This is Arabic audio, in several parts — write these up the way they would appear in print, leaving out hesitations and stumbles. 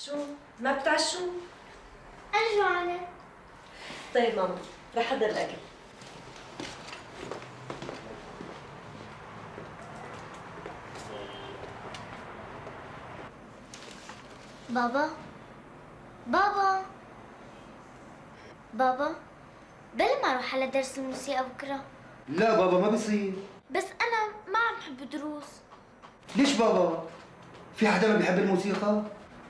شو؟ ما بتعشوا؟ أنا جوعانة. طيب ماما رح أحضر الأكل. بابا بابا بابا بلا ما اروح على درس الموسيقى بكره. لا بابا ما بصير. بس انا ما عم بحب دروس. ليش بابا؟ في حدا ما بيحب الموسيقى؟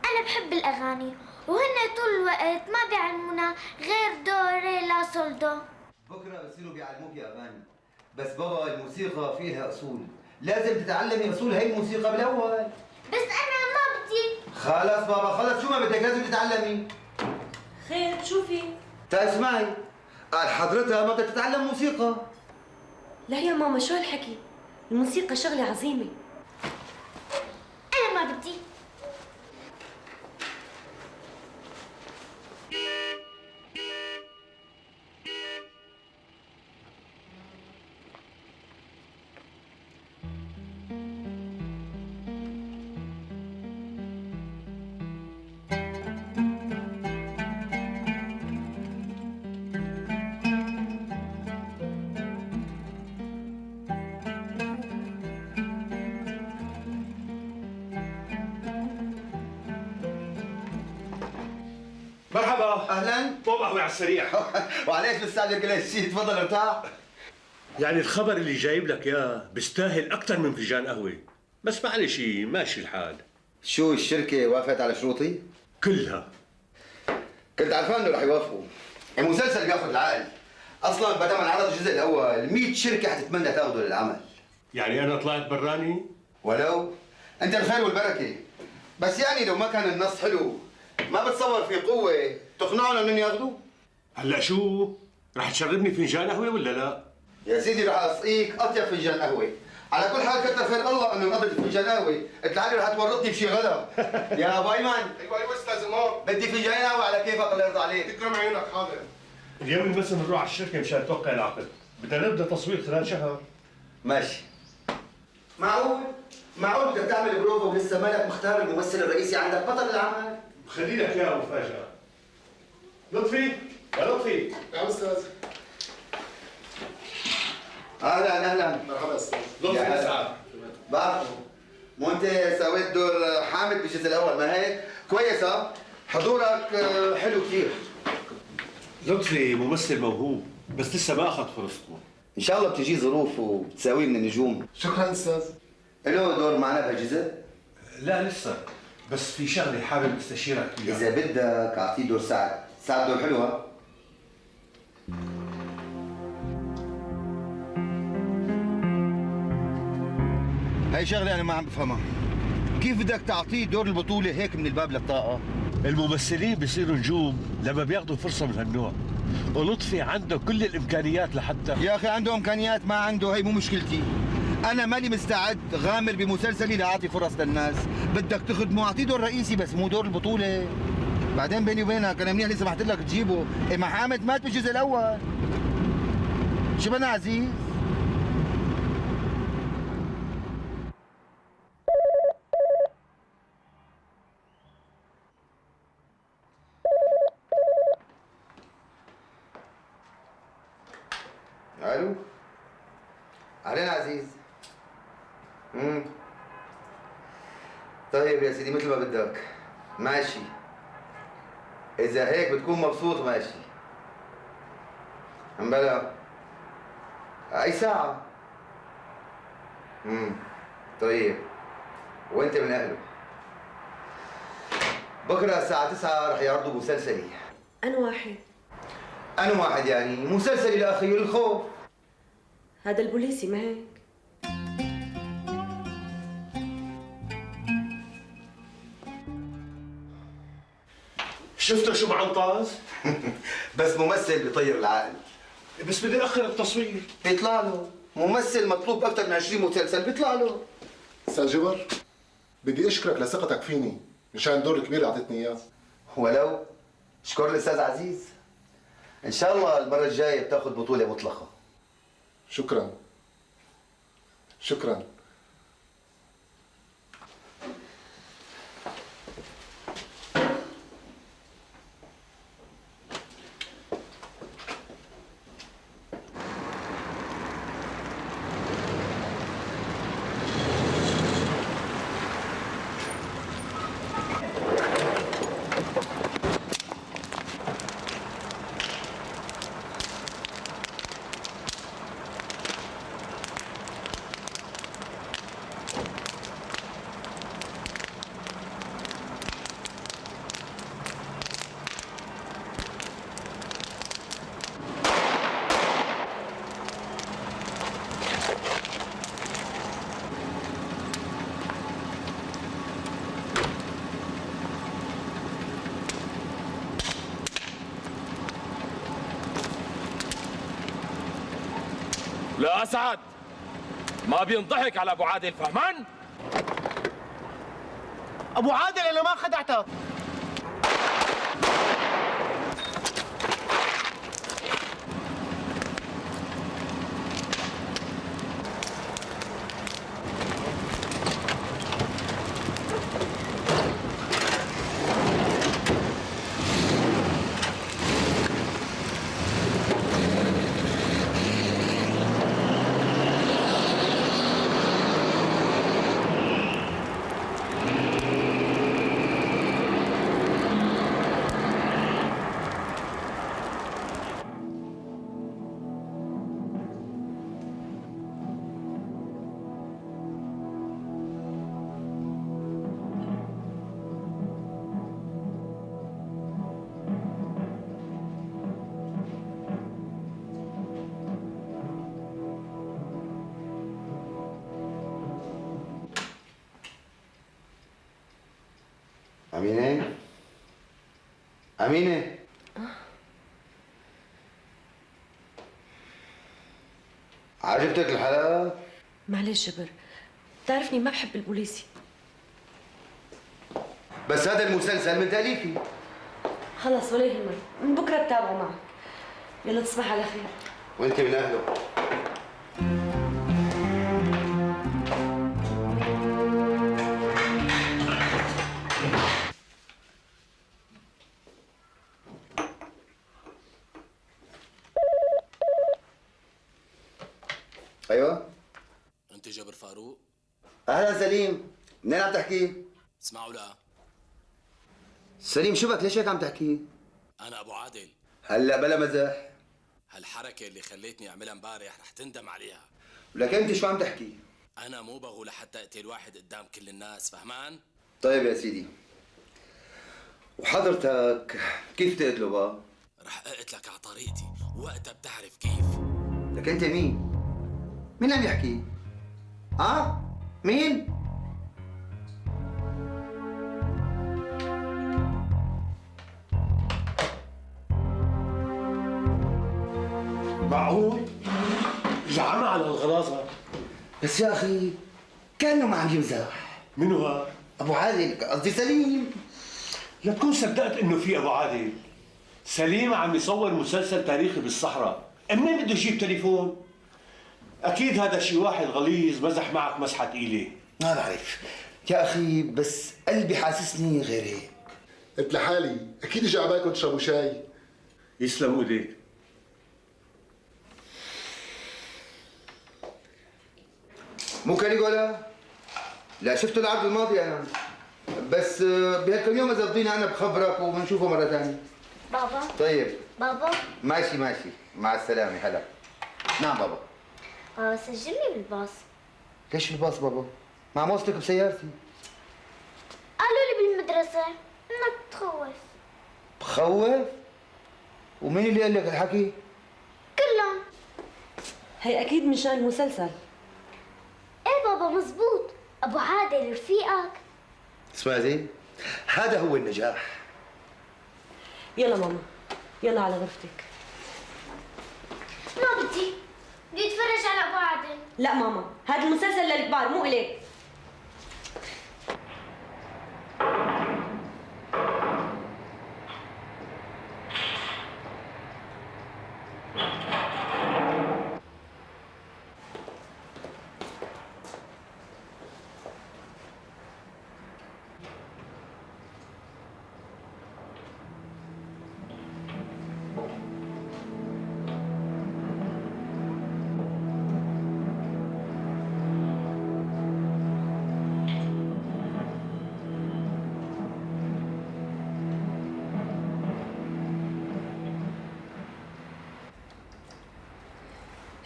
انا بحب الاغاني وهن طول الوقت ما بيعلمونا غير دو ري لا سول دو. بكره بصيروا بيعلموك اغاني، بس بابا الموسيقى فيها اصول، لازم تتعلمي اصول هي الموسيقى بالاول. بس انا ما بدي. خلص بابا خلص، شو ما بدك لازم تتعلمي. خير شو في؟ اسمعي، قال حضرتها ما بدها تتعلم موسيقى. لا يا ماما شو هالحكي؟ الموسيقى شغلة عظيمة. انا ما بدي. مرحبا. اهلا. طوب قهوة على السريع. وعليش مستعجل كل هالشيء؟ تفضل ارتاح. يعني الخبر اللي جايب لك اياه بيستاهل اكثر من فنجان قهوة، بس معلش ماشي الحال. شو الشركة وافقت على شروطي؟ كلها. كنت عرفان انه رح يوافقوا. المسلسل بياخذ العقل. اصلا بعد ما انعرض الجزء الاول 100 شركة حتتمنى تاخذه للعمل. يعني انا طلعت براني؟ ولو انت الخير والبركة، بس يعني لو ما كان النص حلو ما بتصور في قوة تقنعهم انهم ياخذوه. هلا شو؟ رح تشربني فنجان قهوة ولا لا؟ يا سيدي رح اسقيك اطيب فنجان قهوة. على كل حال كتر خير الله انه انقضت فنجان قهوة، العالي رح تورطني بشي غلا. يا ابو ايمن. ايوه استاذ امام. بدي فنجان قهوة على كيفك الله يرضى عليك. تكرم عيونك. حاضر. اليوم بس بنروح على الشركة مشان توقع العقد، بدنا نبدا تصوير خلال شهر. ماشي. معقول بدك تعمل بروفا ولسه مالك مختار الممثل الرئيسي عندك بطل العمل؟ بخلي لك اياها مفاجأة. لطفي يا لطفي. نعم استاذ. اهلا اهلا. مرحبا استاذ. لطفي يا هلا. اسعد. بعرفه. مو انت سويت دور حامد بالجزء الاول ما هيك؟ كويس ها؟ حضورك حلو كثير. لطفي ممثل موهوب بس لسه ما اخذ فرصته. ان شاء الله بتجي ظروف وبتساويه من النجوم. شكرا استاذ. له دور معنا بهالجزء؟ لا لسه، بس في شغله حابب استشيرك فيها. اذا بدك اعطيه دور سعد دور حلو ها؟ هي شغله انا ما عم بفهمها. كيف بدك تعطيه دور البطوله هيك من الباب للطاقه؟ الممثلين بيصيروا نجوم لما بياخذوا فرصه من هالنوع، ولطفي عنده كل الامكانيات لحتى. يا اخي عنده امكانيات ما عنده، هي مو مشكلتي. انا مالي مستعد غامر بمسلسلي لاعطي فرص للناس. بدك تخدمه اعطيه دور رئيسي بس مو دور البطوله. بعدين بيني وبينك انا منيح اللي سمحت لك تجيبه، ما حامد مات بالجزء الاول. شو بدنا عزيز؟ الو اهلين عزيز. طيب يا سيدي مثل ما بدك. ماشي. اذا هيك بتكون مبسوط ماشي. بلا اي ساعة. طيب وانت من اهله. بكره الساعة 9 رح يعرضوا مسلسلي. أنا واحد. أنا واحد يعني مسلسلي الأخير الخوف. هذا البوليسي ما هيك؟ شفتوا شو معنطاز؟ بس ممثل بيطير العقل. بس بدي اخر التصوير. بيطلع له ممثل مطلوب أكثر من 20 مسلسل بيطلع له. استاذ جبر، بدي اشكرك لثقتك فيني مشان الدور الكبير اللي اعطيتني اياه. ولو اشكر الأستاذ عزيز. إن شاء الله المرة الجاية بتاخذ بطولة مطلقة. شكرا. شكرا. لا أسعد، ما بينضحك على أبو عادل، فهمان؟ ابو عادل انا ما خدعتك. أمينة؟ أمينة؟ عجبتك الحلقة؟ معلش جبر، بتعرفني ما بحب البوليسي. بس هذا المسلسل من تأليفي. خلص ولا يهمك، من بكره بتابعه معك. يلا تصبح على خير. وانت من أهله. ايوه انت جابر فاروق؟ اهلا سليم، منين عم تحكي؟ اسمعوا لا، سليم شو بك ليش هيك عم تحكي؟ انا ابو عادل. هلا بلا مزح. هالحركه اللي خليتني اعملها امبارح رح تندم عليها. ولك انت شو عم تحكي؟ انا مو بغوا لحتى اقتل واحد قدام كل الناس، فهمان؟ طيب يا سيدي، وحضرتك كيف تقتله بقى؟ رح اقتلك على طريقتي وقتها بتعرف كيف. لك انت مين؟ مين عم يحكي؟ ها؟ مين؟ معقول؟ زعمها على الغلاظة. بس يا اخي كانه ما عم يمزح. منو هاد؟ ابو عادل، قصدي سليم. لا تكون صدقت انه في ابو عادل. سليم عم يصور مسلسل تاريخي بالصحراء، منين بده يجيب تليفون؟ اكيد هذا شي واحد غليظ مزح معك مسحة ثقيلة. ما بعرف يا اخي، بس قلبي حاسسني غير هيك. قلت لحالي اكيد اجى عبالكم تشربوا شاي. يسلم ايديك. مو كاليجولا؟ لا شفته العرض الماضي انا، بس بهالكم يوم اذا فضينا انا بخبرك وبنشوفه مره ثانيه. بابا طيب بابا ماشي ماشي، مع السلامه. هلا. نعم بابا. بابا سجلني بالباص. ليش الباص بابا؟ مع موصلك بسيارتي. قالوا لي بالمدرسة انك تخوف. بخوف؟ ومين اللي قال لك الحكي؟ كلهم. هي اكيد من شان المسلسل. ايه بابا مزبوط، ابو عادل رفيقك. اسمع زين، هذا هو النجاح. يلا ماما، يلا على غرفتك. ما بدي اتفرج على ابو عادل. لا ماما، هذا المسلسل للكبار مو إليك.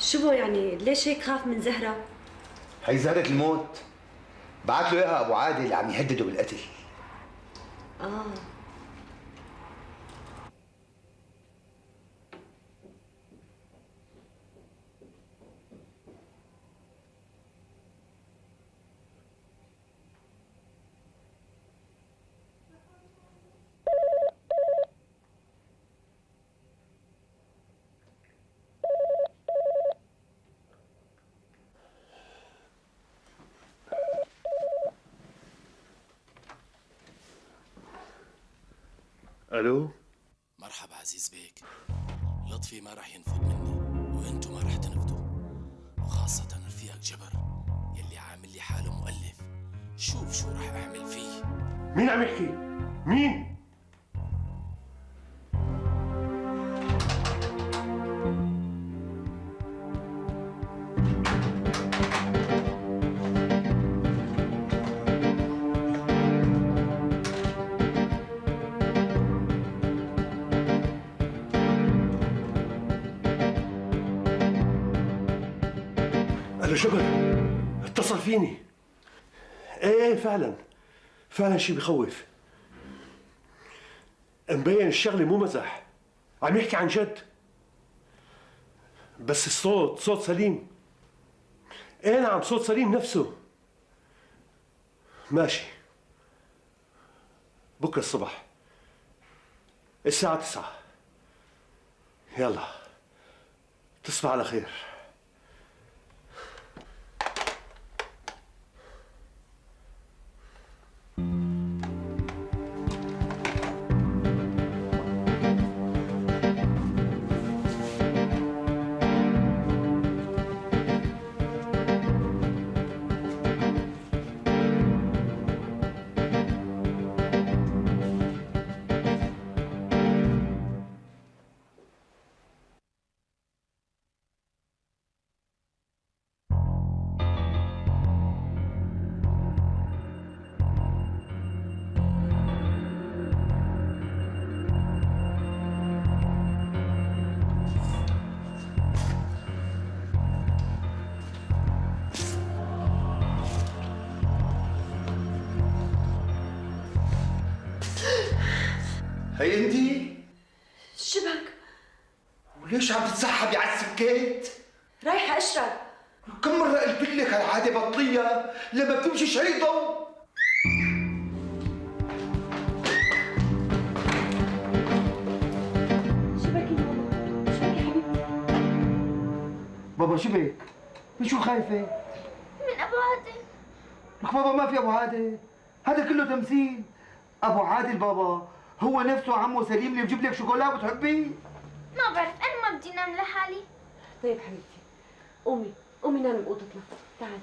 شو بو يعني ليش هيك خاف من زهرة؟ هي زهرة الموت، بعت له اياها ابو عادل عم يهدده بالقتل. آه الو. مرحبا عزيز بيك. لطفي ما رح ينفذ مني وانتو ما رح تنفذوا، وخاصة رفيقك جبر يلي عامل لي حاله مؤلف. شوف شو رح اعمل فيه. مين عم يحكي؟ مين؟ الو جبر، اتصل فيني. ايه فعلا شيء بخوف. مبين الشغله مو مزح، عم يحكي عن جد. بس الصوت صوت سليم. ايه نعم، صوت سليم نفسه. ماشي، بكره الصبح الساعة 9. يلا تصبح على خير. هي انتي؟ شبك؟ وليش عم تتسحبي على السكيت؟ رايحة اشرب. كم مرة قلت لك هالعادة بطلية لما بتمشي شي ضوء. شبك يا بابا؟ شبك يا حبيبي؟ بابا شبك؟ من شو خايفة؟ من أبو عادل. لك بابا ما في أبو عادل، هذا كله تمثيل. أبو عادل بابا هو نفسه عمو سليم اللي بجيب لك شوكولا بتحبيه. ما بعرف، أنا ما بدي نام لحالي. طيب حبيبتي، قومي نامي بأوضتنا. تعالي.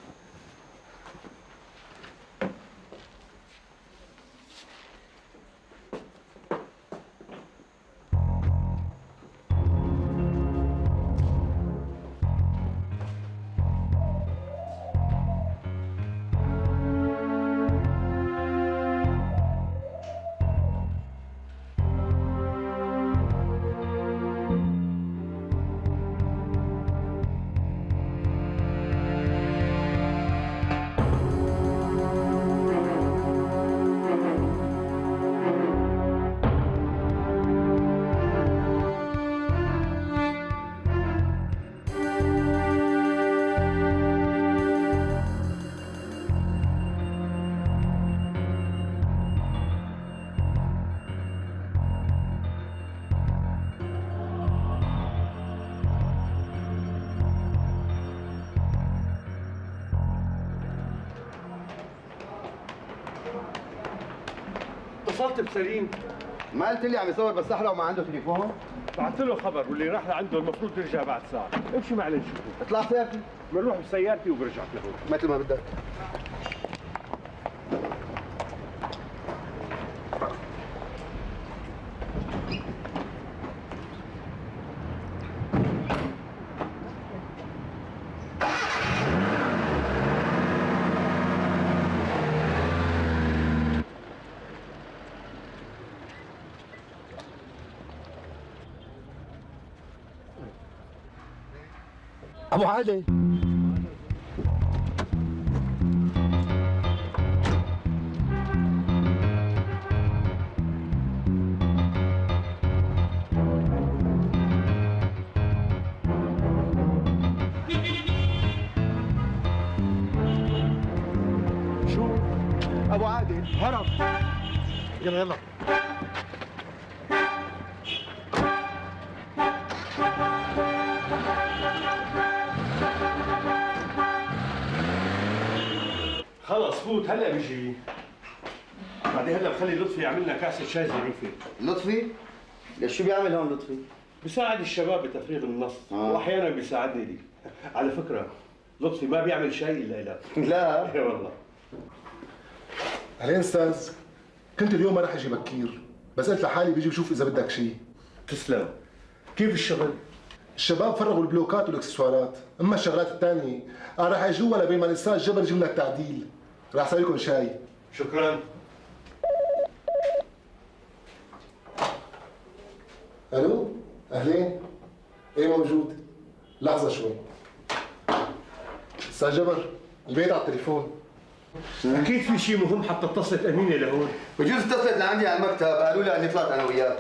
اتصلت بسليم. ما قلت لي عم يصور بالصحراء وما عنده تليفون؟ بعثت له خبر، واللي راح لعنده المفروض يرجع بعد ساعة. امشي معي لنشوفه. اطلع سيارتي. بنروح بسيارتي وبرجعك لهون. مثل ما بدك. أبو عادل. شو؟ أبو عادل هرب. يلا خلص فوت، هلا بيجي. بعدين هلا بخلي لطفي يعمل لنا كاسه شاي ظريفه. لطفي؟ ليش شو بيعمل هون لطفي؟ بيساعد الشباب بتفريغ النص واحيانا بيساعدني لي. على فكره لطفي ما بيعمل شاي الا لك. لا اي والله. اهلين استاذ، كنت اليوم ما رح اجي بكير، بس قلت لحالي بيجي بشوف اذا بدك شيء. تسلم. كيف الشغل؟ الشباب فرغوا البلوكات والاكسسوارات، اما الشغلات الثانيه انا رح اجي جوا لبين ما الاستاذ جبر يجيب لك تعديل. رح اسوي لكم شاي. شكرا. الو، اهلين؟ ايه موجود. لحظه شوي. استاذ جبر، البيت على التليفون. اكيد في شيء مهم حتى اتصلت امينه لهون. بجوز اتصلت لعندي على المكتب قالوا لي اني طلعت انا وياك.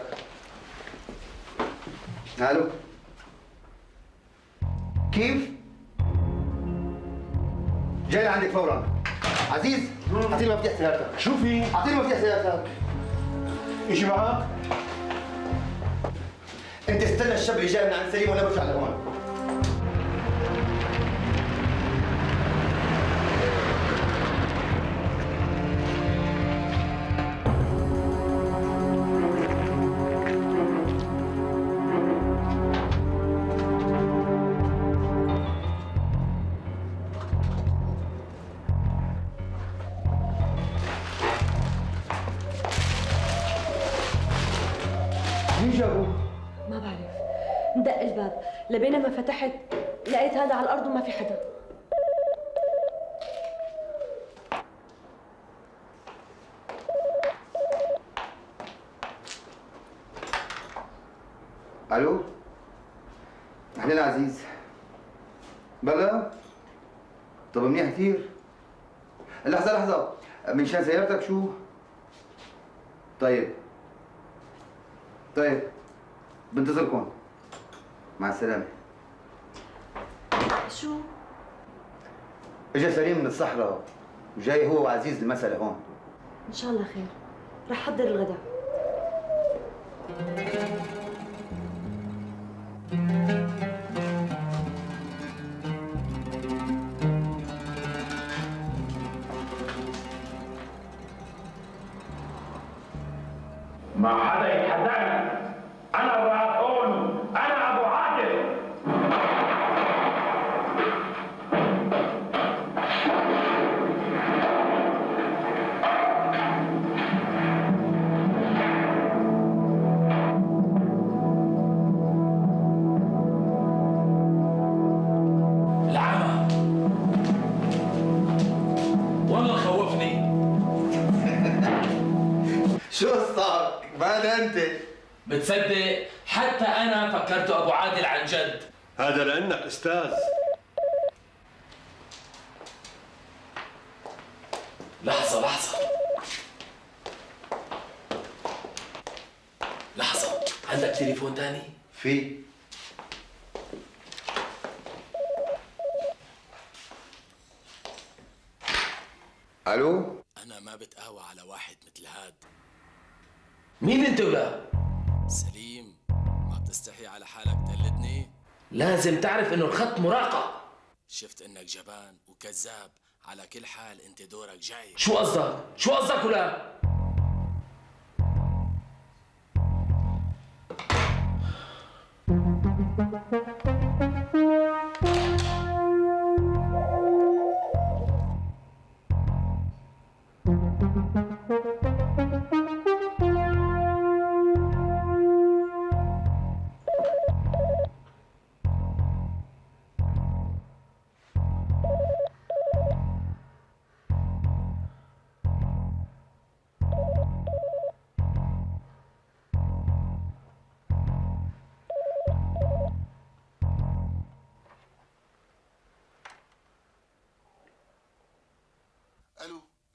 الو كيف؟ جاي لعندك فورا. عزيز اعطيني مفتاح سيارتك. شو في؟ اعطيني مفتاح سيارتك. ايش معك؟ انت استنى الشاب اللي جاي من عند سليم وانا برجع لهون. مين جابوه؟ ما بعرف، ندق الباب لبين ما فتحت لقيت هذا على الارض وما في حدا. الو اهلين عزيز. بلا طب منيح كثير. لحظه من شان سيارتك شو؟ طيب بنتظركم. مع السلامة. شو؟ اجا سليم من الصحراء وجاي هو وعزيز المسألة هون. ان شاء الله خير. رح حضر الغداء. ما حدا يتحداني، أنا الراقون، أنا أبو عادل. العمى والله خوفني. شو صار؟ بعد انت بتصدق حتى انا فكرته ابو عادل عن جد. هذا لانك استاذ. لحظة عندك تليفون تاني؟ في الو انا ما بتقهوى على واحد مثل هاد. مين انت ولا؟ سليم، ما بتستحي على حالك تقلدني؟ لازم تعرف انه الخط مراقب. شفت انك جبان وكذاب، على كل حال انت دورك جاي. شو قصدك ولا؟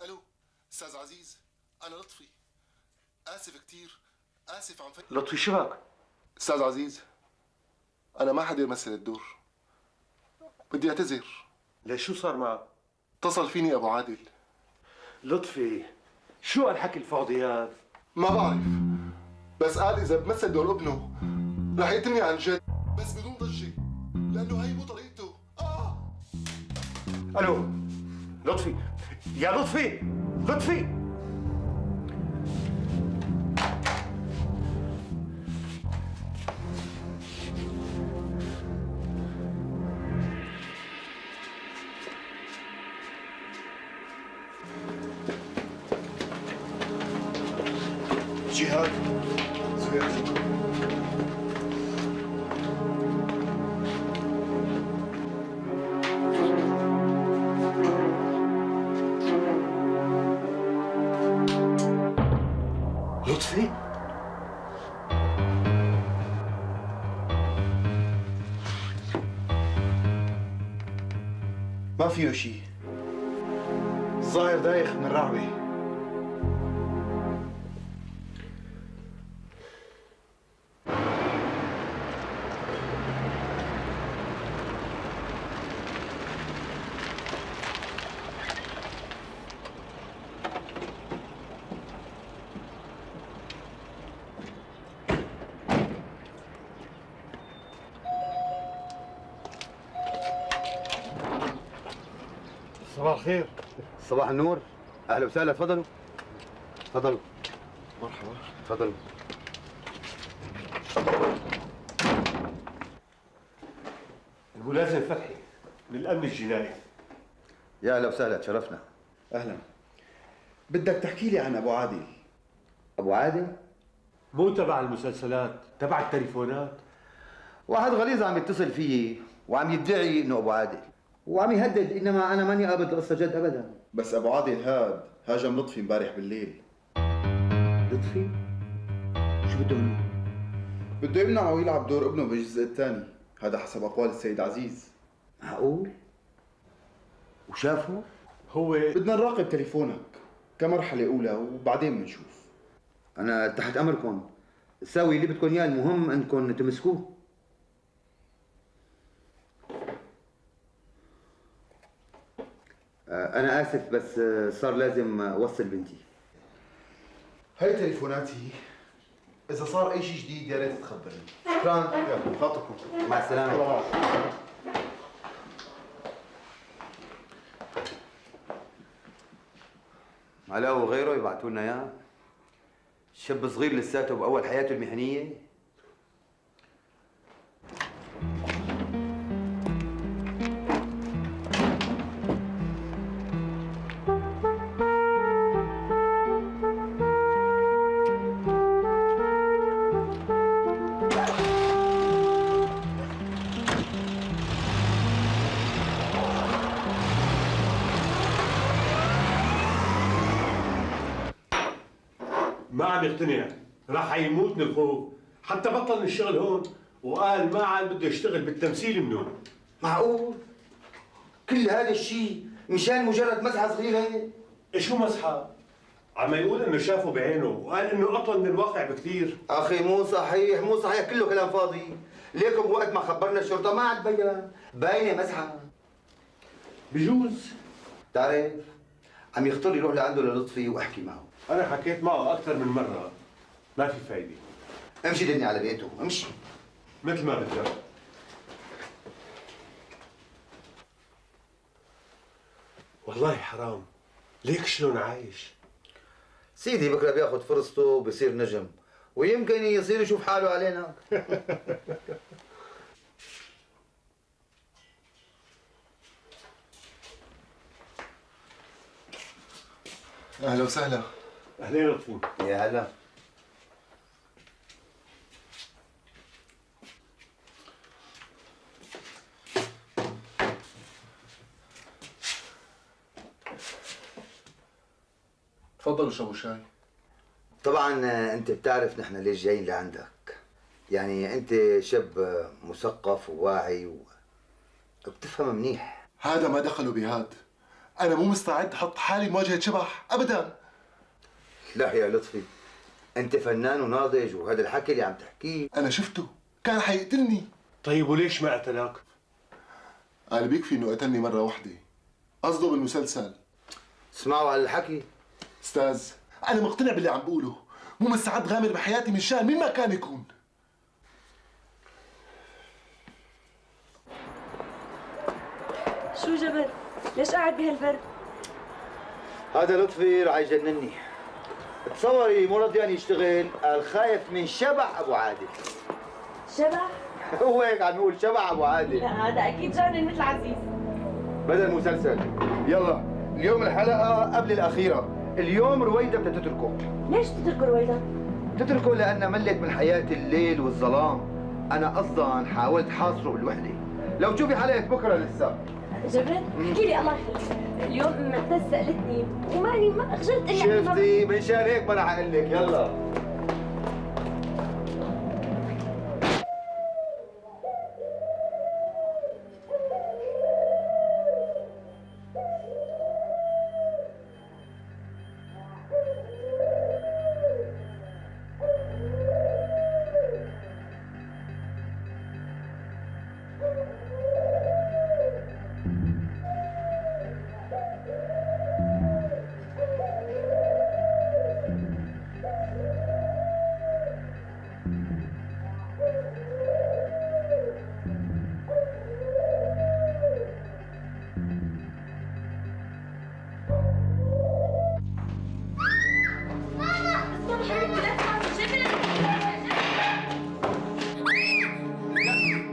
الو استاذ عزيز، انا لطفي. اسف كثير، اسف عن لطفي شبك؟ استاذ عزيز، انا ما حدا يمثل الدور، بدي اعتذر. ليش شو صار معك؟ اتصل فيني ابو عادل. لطفي شو هالحكي الفاضي هذا؟ ما بعرف، بس قال اذا بمثل دور ابنه رح يقتلني عن جد، بس بدون ضجه، لانه هي مو طريقته. الو لطفي، يا لطفي جهاد زهير. لطفي؟ ما فيه شيء، الظاهر دايخ من الرعبة. صباح الخير. صباح النور، اهلا وسهلا، تفضلوا تفضلوا. مرحبا. تفضلوا. الملازم فتحي من الامن الجنائي. يا اهلا وسهلا، تشرفنا. اهلا. بدك تحكي لي عن ابو عادل. ابو عادل؟ مو تبع المسلسلات، تبع التليفونات. واحد غليظ عم يتصل فيي وعم يدعي انه ابو عادل وعم يهدد، انما انا ماني قابل القصه جد ابدا. بس ابو عادل هاد هاجم لطفي امبارح بالليل. لطفي؟ شو بده يقول؟ بده يمنعه ويلعب دور ابنه بالجزء الثاني، هذا حسب اقوال السيد عزيز. معقول؟ وشافه؟ هو بدنا نراقب تليفونك كمرحله اولى وبعدين بنشوف. انا تحت امركم، ساوي اللي بدكم اياه، المهم انكم تمسكوه. انا اسف بس صار لازم اوصل بنتي. هاي تليفوناتي، اذا صار اي شيء جديد يا ريت تخبرني. شكرا، يلا خاطركم. مع السلامه. علاء وغيره يبعثوا لنا اياه. شاب صغير لساته باول حياته المهنيه. ما عم يقتنع، راح يموت من الخوف، حتى بطل من الشغل هون وقال ما عاد بده يشتغل بالتمثيل من هون. معقول؟ كل هذا الشيء مشان مجرد مزحه صغيره هيك؟ شو مزحه؟ عم يقول انه شافه بعينه وقال انه اطول من الواقع بكثير. اخي مو صحيح، مو صحيح، كله كلام فاضي. ليكم بوقت ما خبرنا الشرطه ما عاد بين، باينه مزحه. بجوز. تعرف عم يخطر لي روح لعنده للطفي واحكي معه. انا حكيت معه اكثر من مره، ما في فايده. امشي دلني على بيته، امشي. مثل ما بدك. والله حرام، ليك شلون عايش؟ سيدي بكره بياخذ فرصته وبصير نجم، ويمكن يصير يشوف حاله علينا. اهلا وسهلا. اهلين لطفي. يا هلا. تفضلوا اشربوا شاي. طبعا انت بتعرف نحن ليش جايين لعندك. يعني انت شاب مثقف وواعي وبتفهم منيح. هذا ما دخله بهاد. انا مو مستعد احط حالي بمواجهه شبح ابدا. لا يا لطفي، انت فنان وناضج، وهذا الحكي اللي عم تحكيه انا شفته، كان حيقتلني. طيب وليش ما قتلك؟ قال بيكفي انه قتلني مره واحده، قصده بالمسلسل. اسمعوا على الحكي. استاذ، انا مقتنع باللي عم بقوله، مو مستعد غامر بحياتي من شان مين ما كان يكون. شو جبل؟ ليش قاعد بهالبرد؟ هذا لطفي رح يجنني. تصوري مو راضيان يشتغل، قال خايف من شبح ابو عادل. شبح؟ هو هيك عم يقول شبح ابو عادل. لا هذا اكيد جنن مثل عزيز. بدل مسلسل. يلا اليوم الحلقه قبل الاخيره، اليوم رويدا بدها تتركه. ليش تتركوا رويدا؟ تتركه لأن ملت من حياة الليل والظلام. أنا أصلاً حاولت حاصره بالوحدة. لو تشوفي حلقة بكرة لسه. جبران احكي لي الله يخليك، اليوم معتز سألتني وماني ما خجلت إني شفتي منشان هيك ما رح أقول لك. يلا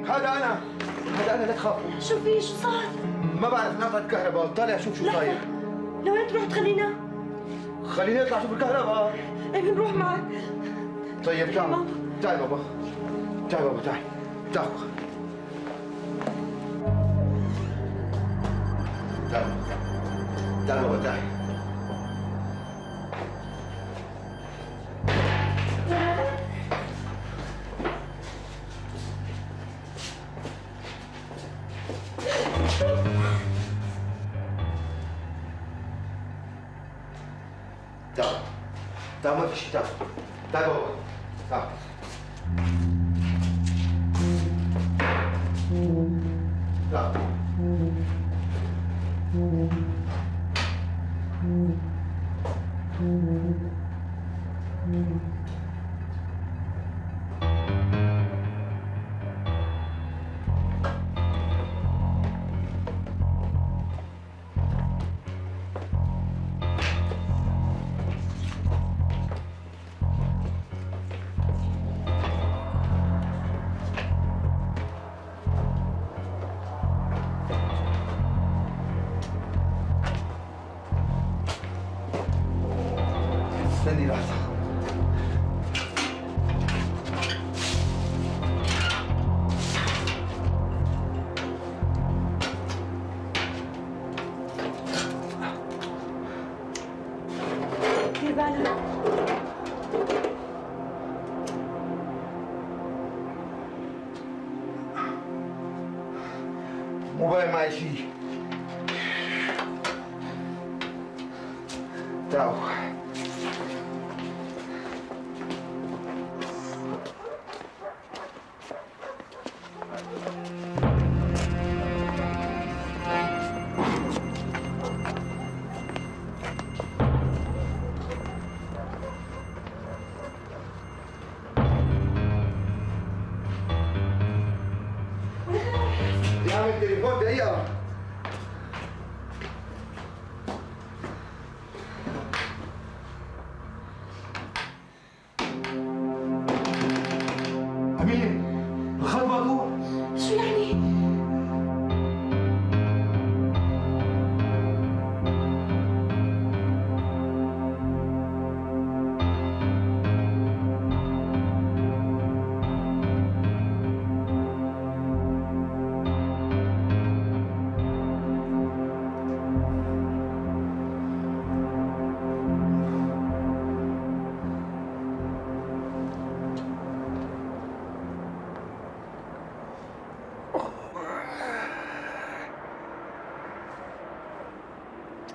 هذا أنا لا تخافوا. شو في؟ شو صار؟ ما بعرف انقطعت الكهرباء، طالع شوف شو صاير. لوين تروح تخلينا؟ خليني اطلع شوف الكهرباء. ايه بنروح معك. طيب تعال تعال بابا، تعال بابا، تعال تعال تعال تعال بابا، تعال. تعال تعال، ما في شيء. تعال تعال بابا، تعال. تعال استني لحظة. دير بالك. مو باين معي شيء. تعالوا. يعمل تليفون دقيقة. أمين، الخط مقطوع. شو يعني؟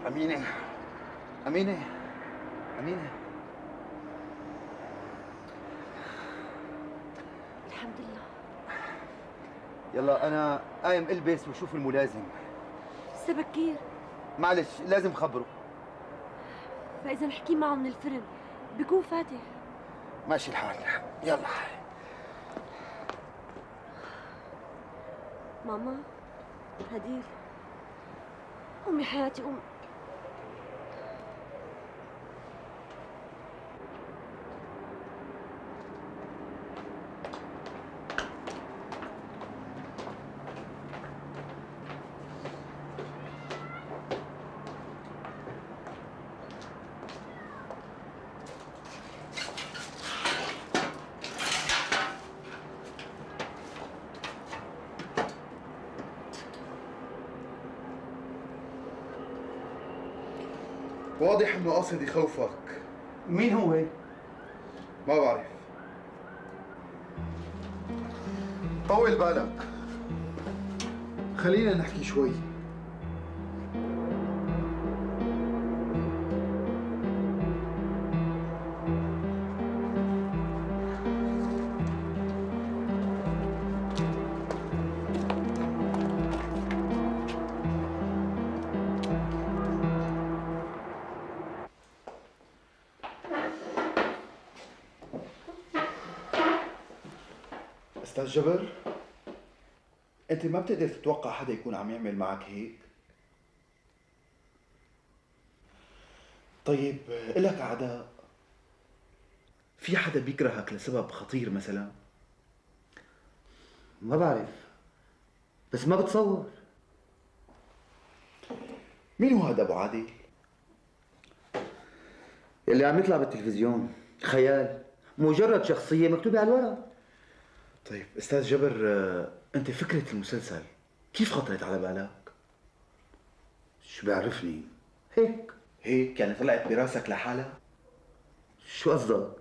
أمينة، أمينة، أمينة. الحمد لله. يلا أنا قايم ألبس وشوف الملازم. لسه بكير. معلش لازم خبره. فإذا نحكي معه من الفرن بيكون فاتح. ماشي الحال. يلا. ماما، هدير، أمي حياتي أمي. واضح انه قاصد يخوفك. مين هو؟ ما بعرف. طول بالك، خلينا نحكي شوي. استاذ جبر، انت ما بتقدر تتوقع حدا يكون عم يعمل معك هيك. طيب إلك اعداء؟ في حدا بيكرهك لسبب خطير مثلا؟ ما بعرف، بس ما بتصور. مين هو هذا ابو عادل؟ اللي عم يطلع بالتلفزيون خيال، مجرد شخصية مكتوبة على الورق. طيب استاذ جبر، انت فكرة المسلسل كيف خطرت على بالك؟ شو بيعرفني؟ هيك يعني طلعت براسك لحالها؟ شو قصدك؟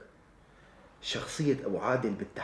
شخصية ابو عادل بالتحديد